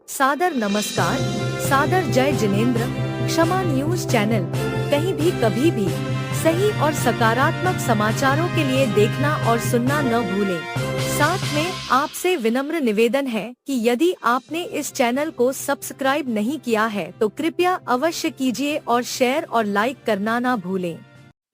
सादर नमस्कार, सादर जय जिनेंद्र। क्षमा न्यूज चैनल कहीं भी कभी भी सही और सकारात्मक समाचारों के लिए देखना और सुनना न भूलें। साथ में आपसे विनम्र निवेदन है कि यदि आपने इस चैनल को सब्सक्राइब नहीं किया है तो कृपया अवश्य कीजिए और शेयर और लाइक करना ना भूलें।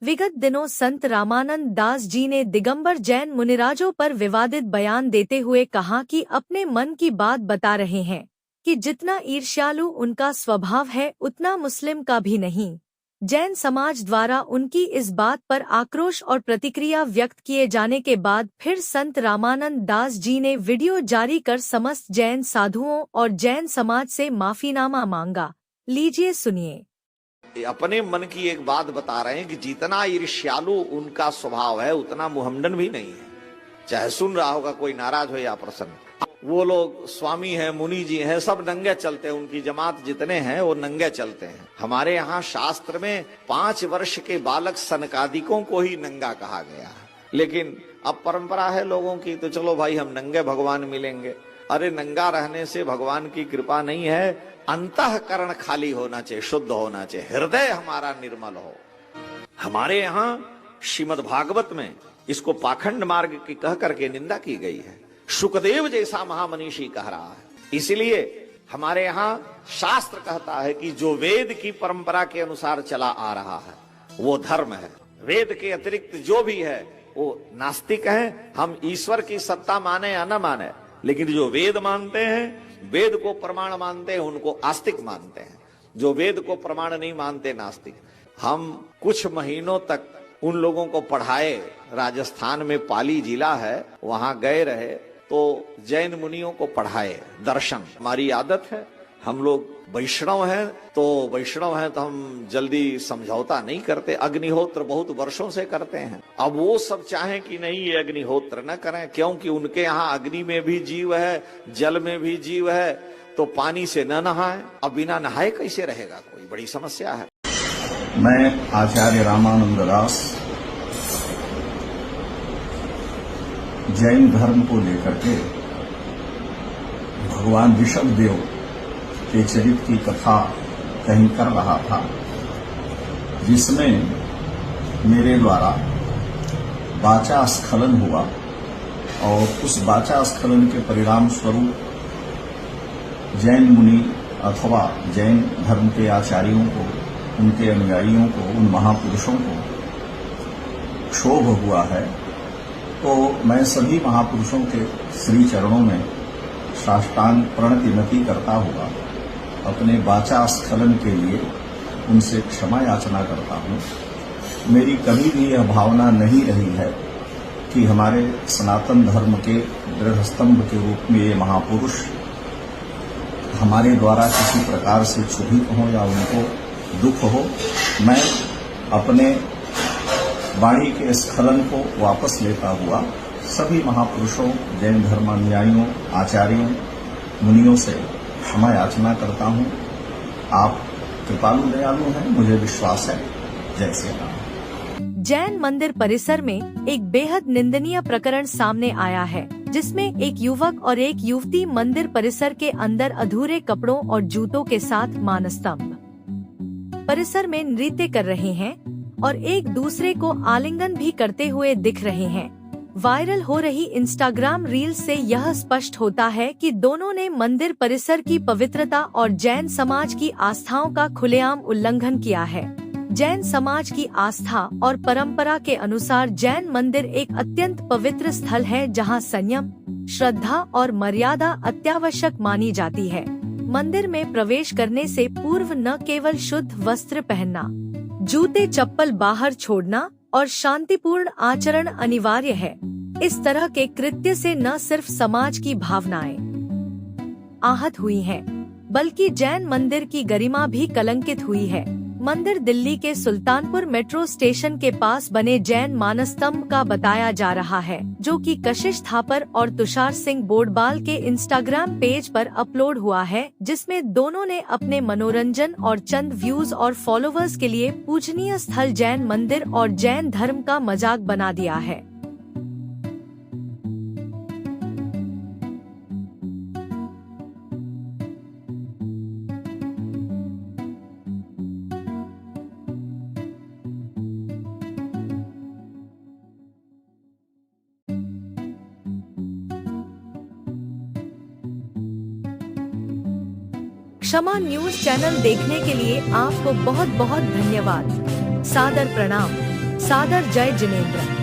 विगत दिनों संत रामानंद दास जी ने दिगंबर जैन मुनिराजों पर विवादित बयान देते हुए कहा कि अपने मन की बात बता रहे हैं कि जितना ईर्ष्यालु उनका स्वभाव है उतना मुस्लिम का भी नहीं। जैन समाज द्वारा उनकी इस बात पर आक्रोश और प्रतिक्रिया व्यक्त किए जाने के बाद फिर संत रामानंद दास जी ने वीडियो जारी कर समस्त जैन साधुओं और जैन समाज से माफीनामा मांगा। लीजिए सुनिए। अपने मन की एक बात बता रहे हैं कि जितना ईर्ष्यालु उनका स्वभाव है उतना मुहम्मदन भी नहीं है। चाहे सुन रहा होगा कोई नाराज हो या प्रसन्न। वो लोग स्वामी हैं, मुनि जी हैं, सब नंगे चलते हैं। उनकी जमात जितने हैं वो नंगे चलते हैं। हमारे यहाँ शास्त्र में 5 वर्ष के बालक सनकादिकों को ही नंगा कहा गया है। लेकिन अब परंपरा है लोगों की, तो चलो भाई हम नंगे भगवान मिलेंगे। अरे नंगा रहने से भगवान की कृपा नहीं है। अंतःकरण खाली होना चाहिए, शुद्ध होना चाहिए, हृदय हमारा निर्मल हो। हमारे यहाँ श्रीमद् भागवत में इसको पाखंड मार्ग की कह करके निंदा की गई है। शुकदेव जैसा महामनीषी कह रहा है। इसलिए हमारे यहाँ शास्त्र कहता है कि जो वेद की परंपरा के अनुसार चला आ रहा है वो धर्म है। वेद के अतिरिक्त जो भी है वो नास्तिक है। हम ईश्वर की सत्ता माने या न माने, लेकिन जो वेद मानते हैं, वेद को प्रमाण मानते हैं, उनको आस्तिक मानते हैं। जो वेद को प्रमाण नहीं मानते, नास्तिक। हम कुछ महीनों तक उन लोगों को पढ़ाए। राजस्थान में पाली जिला है, वहां गए रहे तो जैन मुनियों को पढ़ाए दर्शन। हमारी आदत है, हम लोग वैष्णव हैं तो हम जल्दी समझौता नहीं करते। अग्निहोत्र बहुत वर्षों से करते हैं। अब वो सब चाहें कि नहीं ये अग्निहोत्र न करें, क्योंकि उनके यहाँ अग्नि में भी जीव है, जल में भी जीव है, तो पानी से न नहाए। अब बिना नहाए कैसे रहेगा कोई, बड़ी समस्या है। मैं आचार्य रामानंद दास जैन धर्म को लेकर के भगवान ऋषभदेव के चरित्र की कथा कहीं कर रहा था, जिसमें मेरे द्वारा वाचा स्खलन हुआ और उस वाचा स्खलन के परिणाम स्वरूप जैन मुनि अथवा जैन धर्म के आचार्यों को, उनके अनुयायियों को, उन महापुरुषों को क्षोभ हुआ है। तो मैं सभी महापुरुषों के श्री चरणों में साष्टांग प्रणतिमति करता हुआ अपने वाचा स्खलन के लिए उनसे क्षमा याचना करता हूँ। मेरी कभी भी यह भावना नहीं रही है कि हमारे सनातन धर्म के दृढ़ स्तंभ के रूप में ये महापुरुष हमारे द्वारा किसी प्रकार से क्षुभित हो या उनको दुख हो। मैं अपने वाणी के स्खलन को वापस लेता हुआ सभी महापुरुषों, जैन धर्मानुयायियों, आचार्यों, मुनियों से क्षमा याचना करता हूं। आप कृपालु दयालु हैं, मुझे विश्वास है। जय श्री राम। जैन मंदिर परिसर में एक बेहद निंदनीय प्रकरण सामने आया है, जिसमें एक युवक और एक युवती मंदिर परिसर के अंदर अधूरे कपड़ों और जूतों के साथ मानस्तंभ परिसर में नृत्य कर रहे हैं और एक दूसरे को आलिंगन भी करते हुए दिख रहे हैं। वायरल हो रही इंस्टाग्राम रील से यह स्पष्ट होता है कि दोनों ने मंदिर परिसर की पवित्रता और जैन समाज की आस्थाओं का खुलेआम उल्लंघन किया है। जैन समाज की आस्था और परंपरा के अनुसार जैन मंदिर एक अत्यंत पवित्र स्थल है, जहां संयम, श्रद्धा और मर्यादा अत्यावश्यक मानी जाती है। मंदिर में प्रवेश करने से पूर्व न केवल शुद्ध वस्त्र पहनना, जूते चप्पल बाहर छोड़ना और शांतिपूर्ण आचरण अनिवार्य है। इस तरह के कृत्य से न सिर्फ समाज की भावनाएं आहत हुई हैं, बल्कि जैन मंदिर की गरिमा भी कलंकित हुई है। मंदिर दिल्ली के सुल्तानपुर मेट्रो स्टेशन के पास बने जैन मानस्तंभ का बताया जा रहा है, जो कि कशिश थापर और तुषार सिंह बोडबाल के इंस्टाग्राम पेज पर अपलोड हुआ है, जिसमें दोनों ने अपने मनोरंजन और चंद व्यूज और फॉलोवर्स के लिए पूजनीय स्थल जैन मंदिर और जैन धर्म का मजाक बना दिया है। क्षमा न्यूज चैनल देखने के लिए आपको बहुत बहुत धन्यवाद। सादर प्रणाम। सादर जय जिनेंद्र।